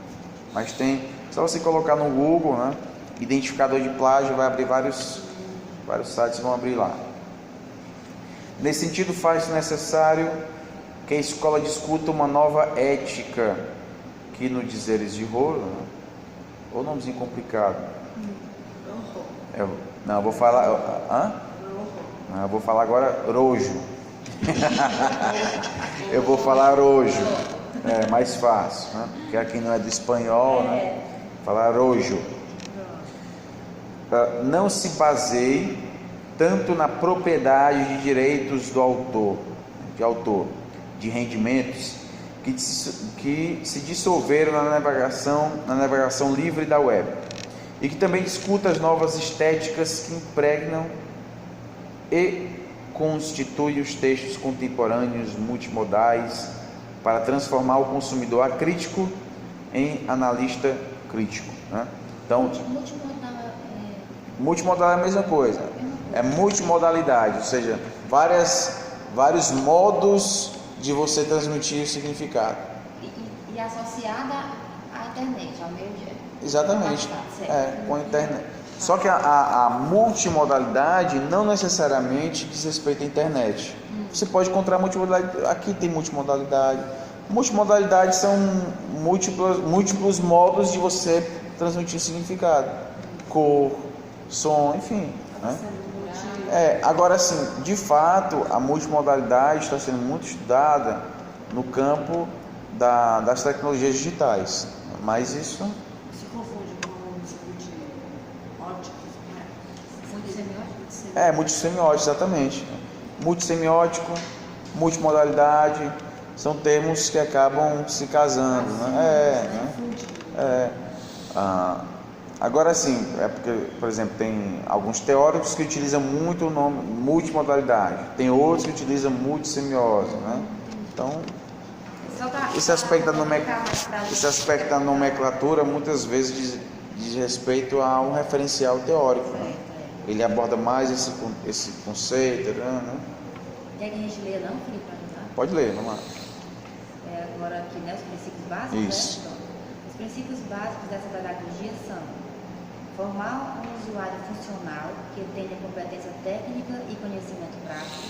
Speaker 1: Mas tem, só você colocar no Google, né, identificador de plágio, vai abrir vários sites, vão abrir lá. Nesse sentido, faz necessário que a escola discuta uma nova ética, que no dizeres de Rolo, né? Ou nomezinho complicado. Não, eu vou falar. Não, eu vou falar agora rojo. Eu vou falar rojo. É mais fácil, né? Porque aqui não é do espanhol, né? Falar rojo. Não se baseie tanto na propriedade de direitos do autor, de rendimentos que se dissolveram na navegação livre da web, e que também discuta as novas estéticas que impregnam e constituem os textos contemporâneos multimodais para transformar o consumidor acrítico em analista crítico, né? Então, multimodal é a mesma coisa, é multimodalidade, ou seja, vários modos de você transmitir o significado.
Speaker 2: E associada à internet, ao meio de...
Speaker 1: Exatamente, com a internet. Só que a multimodalidade não necessariamente diz respeito à internet. Você pode encontrar multimodalidade, aqui tem multimodalidade. Multimodalidade são múltiplos modos de você transmitir significado, cor, som, enfim, né? Agora sim, de fato, a multimodalidade está sendo muito estudada no campo das tecnologias digitais, mas isso
Speaker 3: se confunde com o de óticos,
Speaker 2: Multissemiótico?
Speaker 1: Multissemiótico, exatamente. Multissemiótico, multimodalidade, são termos que acabam se casando, né? Agora sim, é porque, por exemplo, tem alguns teóricos que utilizam muito o nome multimodalidade, tem outros que utilizam multissemiose, né? Então, esse aspecto da nomenclatura muitas vezes diz respeito a um referencial teórico, né? Ele aborda mais esse conceito, né?
Speaker 2: Quer que a gente leia, não, Felipe, para ajudar?
Speaker 1: Pode ler, vamos lá.
Speaker 2: Agora aqui, né, os princípios básicos.
Speaker 1: Isso.
Speaker 2: Né? Os princípios básicos dessa pedagogia são: formar um usuário funcional que tenha competência técnica e conhecimento prático,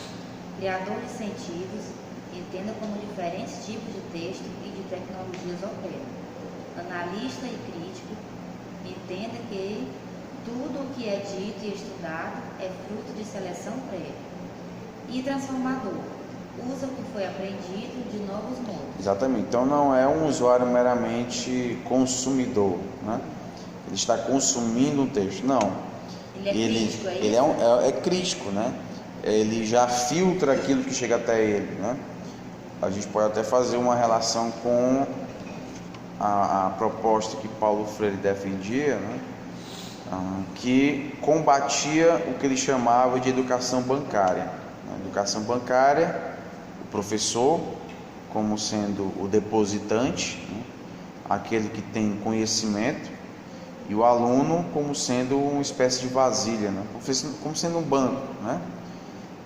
Speaker 2: criador de sentidos, entenda como diferentes tipos de texto e de tecnologias operam, analista e crítico, entenda que tudo o que é dito e estudado é fruto de seleção prévia, e transformador, usa o que foi aprendido de novos modos.
Speaker 1: Exatamente, então não é um usuário meramente consumidor, né? Ele está consumindo um texto, não.
Speaker 2: Ele é crítico, é isso?
Speaker 1: Ele é crítico, né? Ele já filtra aquilo que chega até ele, né? A gente pode até fazer uma relação com a proposta que Paulo Freire defendia, né? Que combatia o que ele chamava de educação bancária. A educação bancária, o professor como sendo o depositante, né? Aquele que tem conhecimento, e o aluno como sendo uma espécie de vasilha, né? Como sendo um banco, né?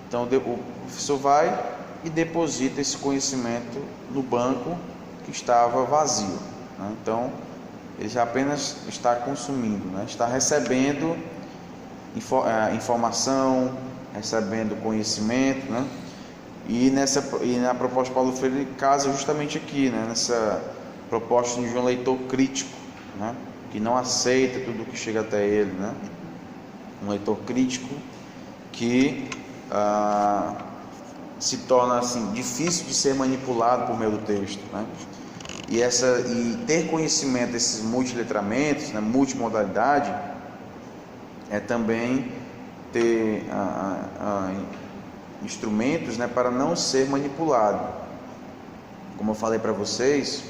Speaker 1: Então o professor vai e deposita esse conhecimento no banco que estava vazio, né? Então ele já apenas está consumindo, né? Está recebendo informação, recebendo conhecimento, né? E na proposta de Paulo Freire casa justamente aqui, né? Nessa proposta de um leitor crítico, né? Que não aceita tudo que chega até ele, né? Um leitor crítico que se torna assim difícil de ser manipulado por meio do texto, né? E ter conhecimento desses multiletramentos, né, multimodalidade, é também ter instrumentos, né, para não ser manipulado. Como eu falei para vocês,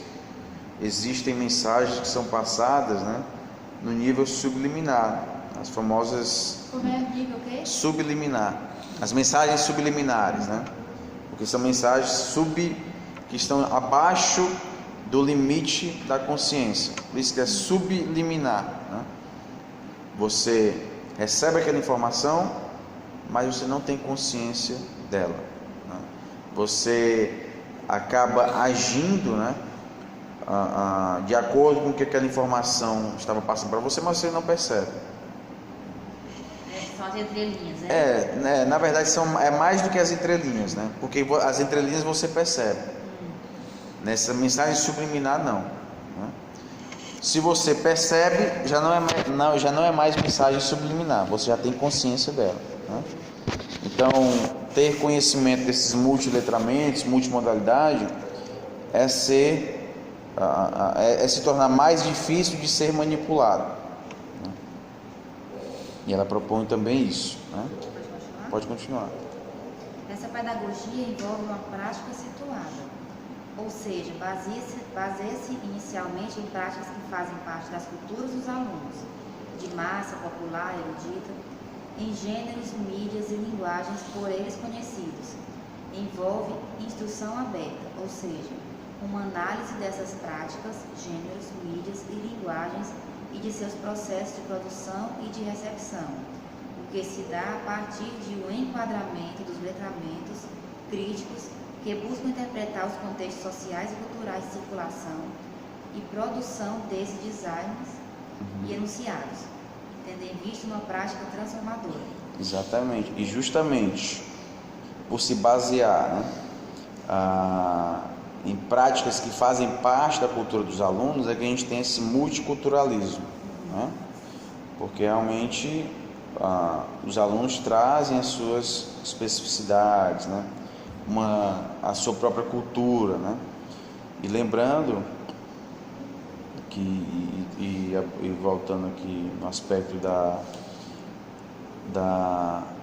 Speaker 1: existem mensagens que são passadas, né, no nível subliminar, as famosas
Speaker 2: Como é o nível o quê?
Speaker 1: subliminar, as mensagens subliminares, né, porque são mensagens que estão abaixo do limite da consciência, por isso que é subliminar, né? Você recebe aquela informação, mas você não tem consciência dela, né? Você acaba agindo, né, de acordo com o que aquela informação estava passando para você, mas você não percebe.
Speaker 2: São as entrelinhas, né?
Speaker 1: Na verdade é mais do que as entrelinhas, né? Porque as entrelinhas você percebe. Nessa mensagem subliminar não, né? Se você percebe, já não é mais mensagem subliminar, você já tem consciência dela, né? Então, ter conhecimento desses multiletramentos, multimodalidade, é se tornar mais difícil de ser manipulado, né? E ela propõe também isso, né? Pode continuar.
Speaker 2: Essa pedagogia envolve uma prática situada, ou seja, baseia-se inicialmente em práticas que fazem parte das culturas dos alunos, de massa, popular, erudita, em gêneros, mídias e linguagens por eles conhecidos. Envolve instrução aberta, ou seja, uma análise dessas práticas, gêneros, mídias e linguagens e de seus processos de produção e de recepção, o que se dá a partir de um enquadramento dos letramentos críticos que buscam interpretar os contextos sociais e culturais de circulação e produção desses designs e enunciados, tendo em vista uma prática transformadora.
Speaker 1: Exatamente, e justamente por se basear, né, em práticas que fazem parte da cultura dos alunos, é que a gente tem esse multiculturalismo, né? Porque realmente os alunos trazem as suas especificidades, né? A sua própria cultura, né? E lembrando que, e voltando aqui no aspecto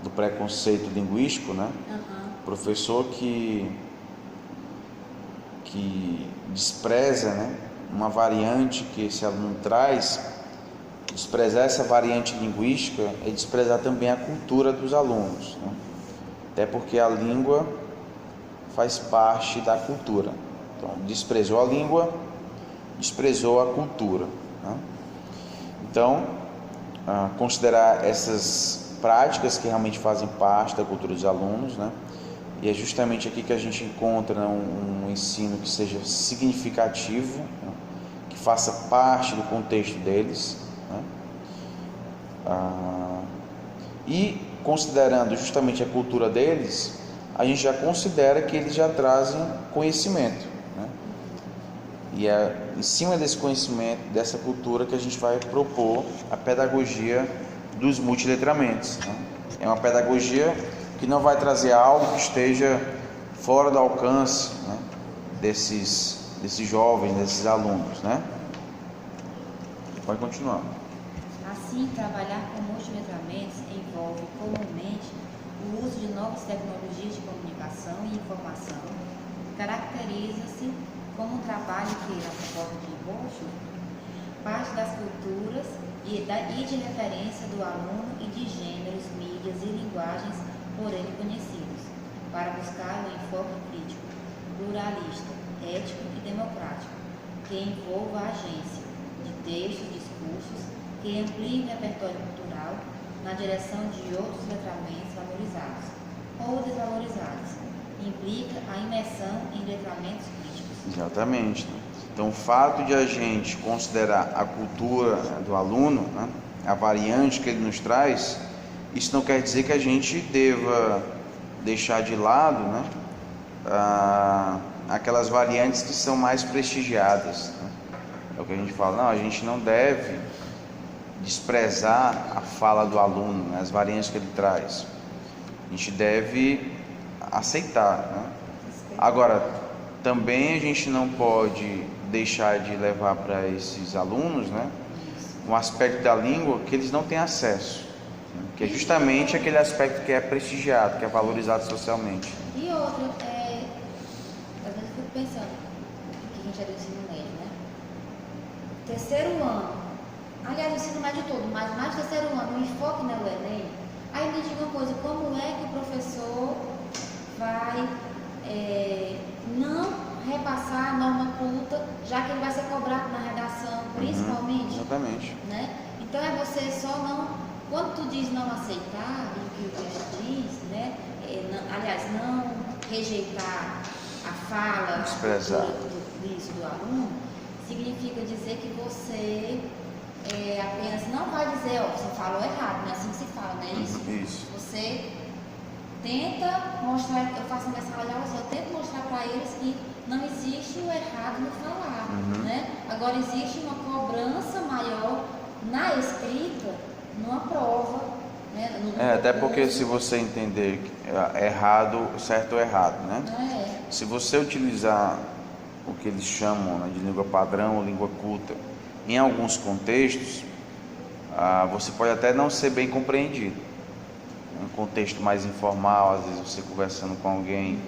Speaker 1: do preconceito linguístico, né? Professor que despreza, né, uma variante que esse aluno traz, desprezar essa variante linguística é desprezar também a cultura dos alunos, né? Até porque a língua faz parte da cultura. Então, desprezou a língua, desprezou a cultura, né? Então, considerar essas práticas que realmente fazem parte da cultura dos alunos, né? E é justamente aqui que a gente encontra um ensino que seja significativo, né? Que faça parte do contexto deles, né? E considerando justamente a cultura deles, a gente já considera que eles já trazem conhecimento, né? E é em cima desse conhecimento, dessa cultura, que a gente vai propor a pedagogia dos multiletramentos, né? É uma pedagogia que não vai trazer algo que esteja fora do alcance, né, desses jovens, desses alunos, né? Pode continuar.
Speaker 2: Assim, trabalhar com multiletramentos envolve comumente o uso de novas tecnologias de comunicação e informação. Caracteriza-se como um trabalho que, na proposta de Roxo, parte das culturas e de referência do aluno e de gêneros, mídias e linguagens por ele conhecidos, para buscar um enfoque crítico, pluralista, ético e democrático, que envolva a agência de textos, discursos, que ampliem o repertório cultural na direção de outros letramentos valorizados ou desvalorizados. Implica a imersão em letramentos críticos.
Speaker 1: Exatamente, né? Então, o fato de a gente considerar a cultura, né, do aluno, né, a variante que ele nos traz, isso não quer dizer que a gente deva deixar de lado, né, aquelas variantes que são mais prestigiadas, né? É o que a gente fala, não, a gente não deve desprezar a fala do aluno, né, as variantes que ele traz. A gente deve aceitar, né? Agora, também a gente não pode deixar de levar para esses alunos, né, um aspecto da língua que eles não têm acesso, né? que é justamente aquele aspecto que é prestigiado, que é valorizado socialmente.
Speaker 2: E outra, às vezes eu fico pensando, que a gente é do ensino médio, né? Terceiro ano, aliás, o ensino médio todo, mas mais terceiro ano, o enfoque no Enem, aí me diga uma coisa, como é que o professor vai não repassar a norma culta, já que ele vai ser cobrado na redação, principalmente,
Speaker 1: Exatamente.
Speaker 2: né? Então é você só não, quando tu diz não aceitar, e o que o texto diz, né? Aliás, não rejeitar a fala,
Speaker 1: Desprezar.
Speaker 2: a cultura do aluno, significa dizer que você apenas não vai dizer, ó, você falou errado, não é assim que se fala, não é isso?
Speaker 1: Isso.
Speaker 2: Você tenta mostrar, eu faço nessa sala de aula, eu tento mostrar para eles que não existe o errado no falar, né? Agora existe uma cobrança maior na escrita, numa prova, né?
Speaker 1: Até porque se você entender errado, certo ou errado, né? Se você utilizar o que eles chamam, né, de língua padrão ou língua culta, em alguns contextos, você pode até não ser bem compreendido. Um contexto mais informal, às vezes você conversando com alguém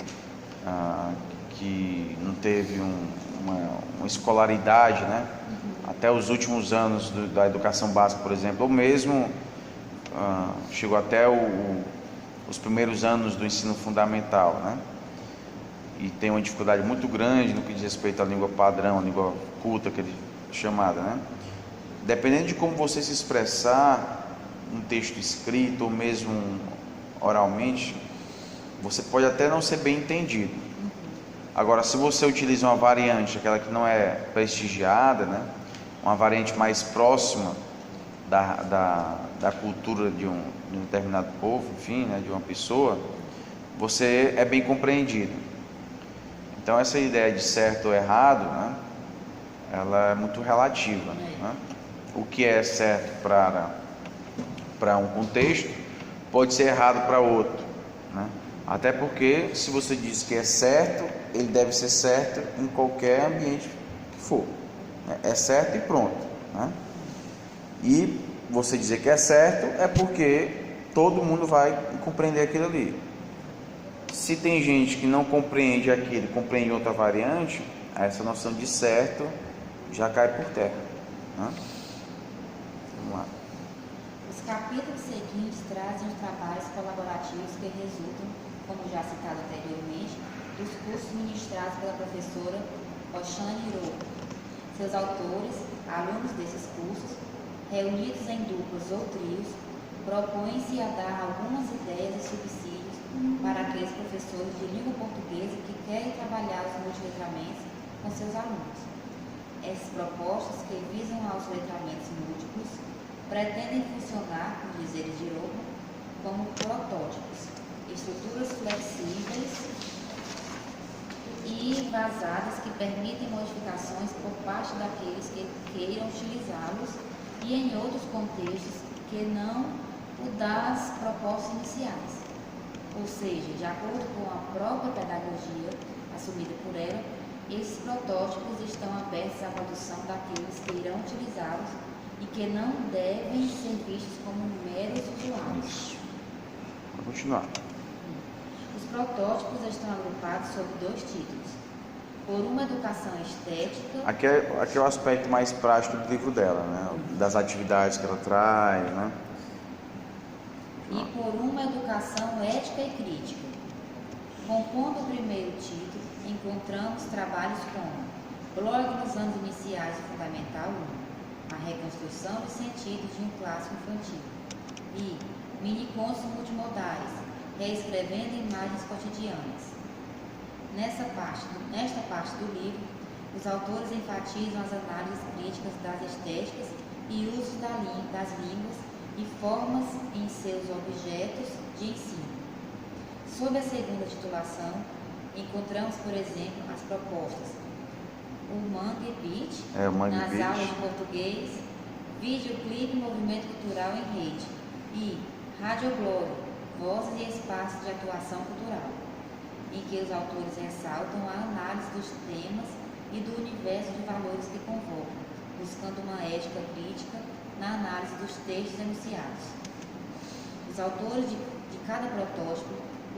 Speaker 1: que não teve uma escolaridade, né? Até os últimos anos da educação básica, por exemplo, ou mesmo chegou até os primeiros anos do ensino fundamental, né? E tem uma dificuldade muito grande no que diz respeito à língua padrão, à língua culta, que é chamada, né? Dependendo de como você se expressar, um texto escrito ou mesmo oralmente, você pode até não ser bem entendido. Agora, se você utiliza uma variante, aquela que não é prestigiada, né? Uma variante mais próxima da cultura de um determinado povo, enfim, né? De uma pessoa, você é bem compreendido. Então, essa ideia de certo ou errado, né? Ela é muito relativa, né? O que é certo para um contexto pode ser errado para outro, né? Até porque se você diz que é certo, ele deve ser certo em qualquer ambiente que for, né? É certo e pronto, né? E você dizer que é certo é porque todo mundo vai compreender aquilo ali. Se tem gente que não compreende aquilo, compreende outra variante, essa noção de certo já cai por terra, né? Vamos lá.
Speaker 2: Os capítulos seguintes trazem os trabalhos colaborativos que resultam, como já citado anteriormente, dos cursos ministrados pela professora Roxane Iroha. Seus autores, alunos desses cursos, reunidos em duplas ou trios, propõem-se a dar algumas ideias e subsídios para aqueles professores de língua portuguesa que querem trabalhar os multiletramentos com seus alunos. Essas propostas, que visam aos letramentos múltiplos, pretendem funcionar, com dizeres de Iroha, como protótipos, estruturas flexíveis e vazadas que permitem modificações por parte daqueles que queiram utilizá-los e em outros contextos que não o das propostas iniciais. Ou seja, de acordo com a própria pedagogia assumida por ela, esses protótipos estão abertos à produção daqueles que irão utilizá-los e que não devem ser vistos como meros usuários.
Speaker 1: Vou continuar.
Speaker 2: Os protótipos estão agrupados sob 2 títulos. Por uma educação estética...
Speaker 1: Aqui é o aspecto mais prático do livro dela, né? Das atividades que ela traz, né?
Speaker 2: E por uma educação ética e crítica. Compondo o primeiro título, encontramos trabalhos como Blog nos anos iniciais do Fundamental 1, a reconstrução dos sentidos de um clássico infantil, e Minicontos multimodais, reescrevendo imagens cotidianas. Nesta parte do livro, os autores enfatizam as análises críticas das estéticas e usos das línguas e formas em seus objetos de ensino. Sob a segunda titulação, encontramos, por exemplo, as propostas o Mangue Beat, nas
Speaker 1: Beat.
Speaker 2: aulas de português, videoclipe movimento cultural em rede e Radioblog, vozes e espaços de atuação cultural, em que os autores ressaltam a análise dos temas e do universo de valores que convocam, buscando uma ética crítica na análise dos textos enunciados. Os autores de cada protótipo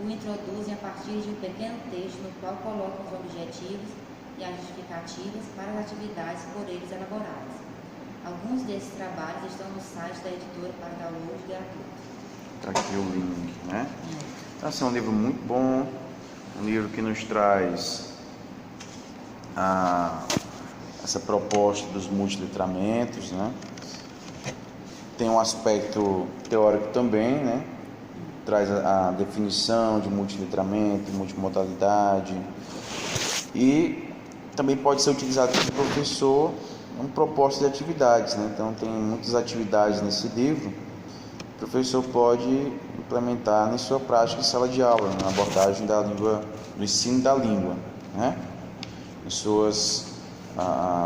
Speaker 2: o introduzem a partir de um pequeno texto no qual colocam os objetivos e as justificativas para as atividades por eles elaboradas. Alguns desses trabalhos estão no site da editora para download gratuito.
Speaker 1: Está aqui o link, né? Então, assim, é um livro muito bom, um livro que nos traz essa proposta dos multilitramentos, né? Tem um aspecto teórico também, né? Traz a definição de multilitramento, multimodalidade, e também pode ser utilizado pelo professor em proposta de atividades, né? Então tem muitas atividades nesse livro, o professor pode implementar na sua prática em sala de aula, na abordagem da língua, do ensino da língua, né? Em suas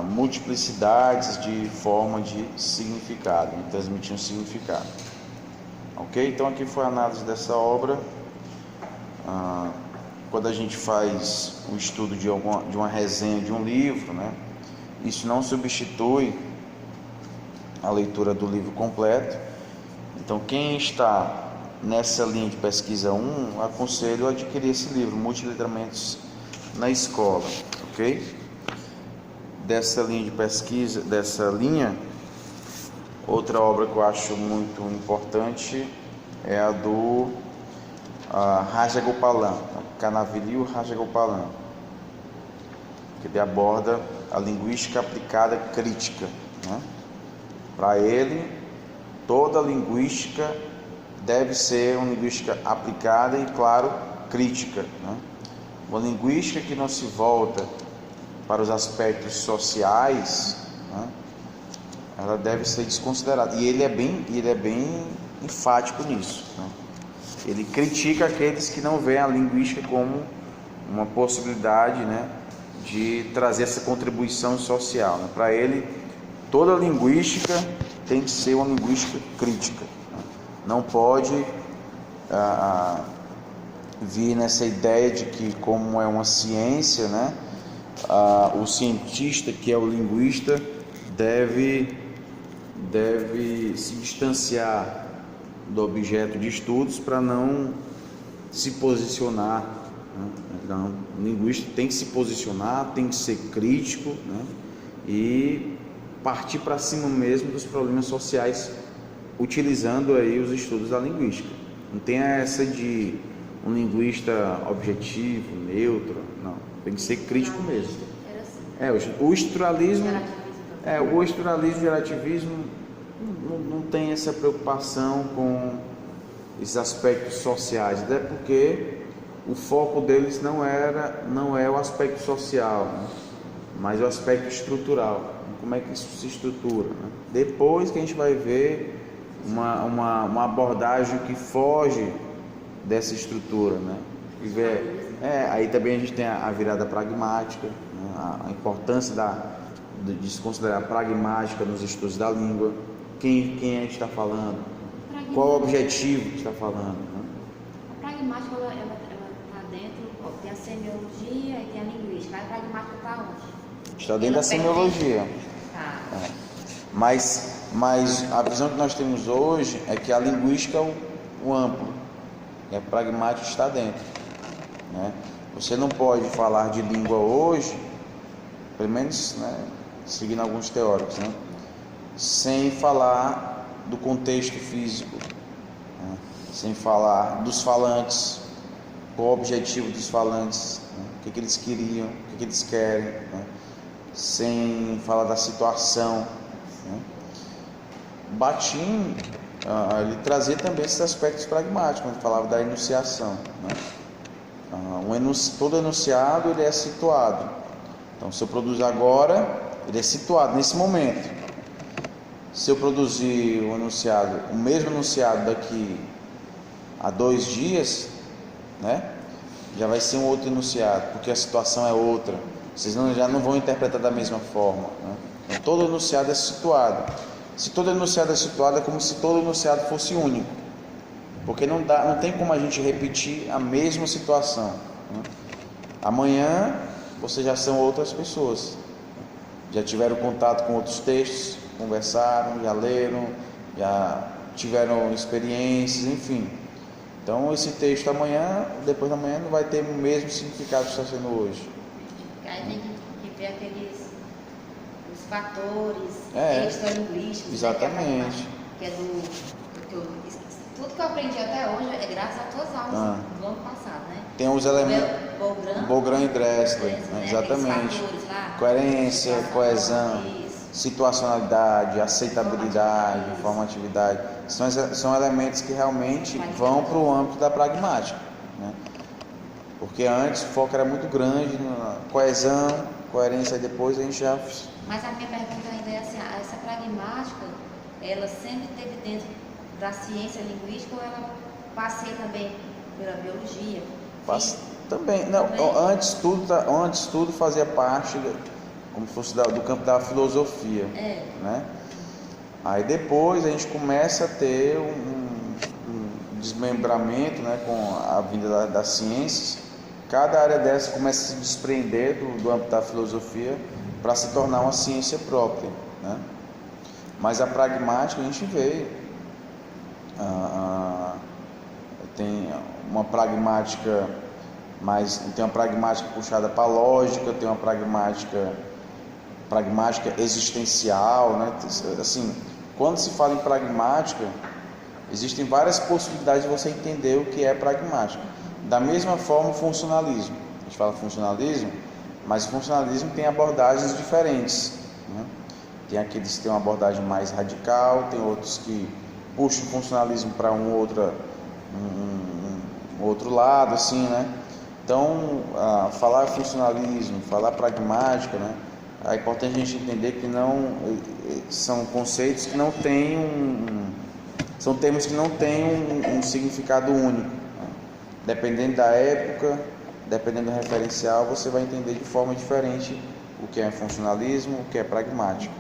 Speaker 1: multiplicidades de forma de significado, né? Transmitir um significado. Ok? Então aqui foi a análise dessa obra. Quando a gente faz o estudo de uma resenha de um livro, né? Isso não substitui a leitura do livro completo. Então quem está nessa linha de pesquisa 1, aconselho a adquirir esse livro, Multilitramentos na Escola, ok? Dessa linha de pesquisa, outra obra que eu acho muito importante é a do Rajagopalan, Kanavilil Rajagopalan, que ele aborda a linguística aplicada crítica, né? Para ele, toda linguística deve ser uma linguística aplicada e, claro, crítica, né? Uma linguística que não se volta para os aspectos sociais, né? Ela deve ser desconsiderada. E ele é bem enfático nisso, né? Ele critica aqueles que não veem a linguística como uma possibilidade, né, de trazer essa contribuição social, né? Para ele, toda linguística tem que ser uma linguística crítica, né? Não pode vir nessa ideia de que, como é uma ciência, né, o cientista, que é o linguista, deve se distanciar do objeto de estudos para não se posicionar, né? Então, o linguista tem que se posicionar, tem que ser crítico, né? E partir para cima mesmo dos problemas sociais, utilizando aí os estudos da linguística. Não tem essa de um linguista objetivo, neutro, não. Tem que ser crítico mesmo. O estruturalismo e o relativismo não tem essa preocupação com esses aspectos sociais, até porque o foco deles não é o aspecto social, né? Mas o aspecto estrutural, como é que isso se estrutura, né? Depois que a gente vai ver uma abordagem que foge dessa estrutura, né? Aí também a gente tem a virada pragmática, né? A importância de se considerar pragmática nos estudos da língua. Quem a gente está falando? Qual o objetivo que está falando, né?
Speaker 2: A pragmática ela está dentro, tem a semiologia e tem a linguística. A pragmática está onde?
Speaker 1: Está dentro da semiologia.
Speaker 2: Tá.
Speaker 1: Mas a visão que nós temos hoje é que a linguística é o amplo, e a pragmática está dentro, né? Você não pode falar de língua hoje, pelo menos, né, seguindo alguns teóricos, né, sem falar do contexto físico, né, sem falar dos falantes, qual o objetivo dos falantes, né, o que eles queriam, o que eles querem, né, sem falar da situação, né. Bakhtin, ele trazia também esses aspectos pragmáticos, quando ele falava da enunciação, né. Todo enunciado ele é situado. Então, se eu produzir agora, ele é situado nesse momento. Se eu produzir o mesmo enunciado daqui a 2 dias, né, já vai ser um outro enunciado, porque a situação é outra. Vocês já não vão interpretar da mesma forma, né? Então, todo enunciado é situado. Se todo enunciado é situado, é como se todo enunciado fosse único, porque não tem como a gente repetir a mesma situação, né? Amanhã vocês já são outras pessoas, já tiveram contato com outros textos, conversaram, já leram, já tiveram experiências, enfim. Então esse texto amanhã, depois da manhã, não vai ter o mesmo significado que está sendo hoje.
Speaker 2: Aí tem que ver os fatores extralinguísticos.
Speaker 1: Exatamente.
Speaker 2: Né, que é tudo que eu aprendi até hoje é graças às tuas aulas do ano passado, né?
Speaker 1: Tem os elementos Bogran e Dressler,
Speaker 2: né?
Speaker 1: Exatamente.
Speaker 2: Fatores lá,
Speaker 1: Coerência, coesão, situacionalidade, aceitabilidade, informatividade. São elementos que realmente vão para o âmbito da pragmática, né? Porque antes o foco era muito grande na coesão, coerência, e depois a gente já...
Speaker 2: Mas a minha pergunta ainda é assim, essa pragmática, ela sempre esteve dentro da ciência linguística ou ela passeia também pela biologia?
Speaker 1: Também, não, antes tudo fazia parte, como se fosse do campo da filosofia, né? Aí depois a gente começa a ter um desmembramento, né, com a vinda das ciências. Cada área dessa começa a se desprender do âmbito da filosofia para se tornar uma ciência própria, né? Mas a pragmática a gente vê, tem uma pragmática puxada para a lógica, tem uma pragmática existencial, né? Assim, quando se fala em pragmática, existem várias possibilidades de você entender o que é pragmática. Da mesma forma, o funcionalismo. A gente fala funcionalismo, mas o funcionalismo tem abordagens diferentes, né? Tem aqueles que têm uma abordagem mais radical, tem outros que puxam o funcionalismo para um outro lado, assim, né? Então, falar funcionalismo, falar pragmática, né? É importante a gente entender que não são conceitos que não têm são termos que não têm um significado único, né? Dependendo da época, dependendo do referencial, você vai entender de forma diferente o que é funcionalismo, o que é pragmático.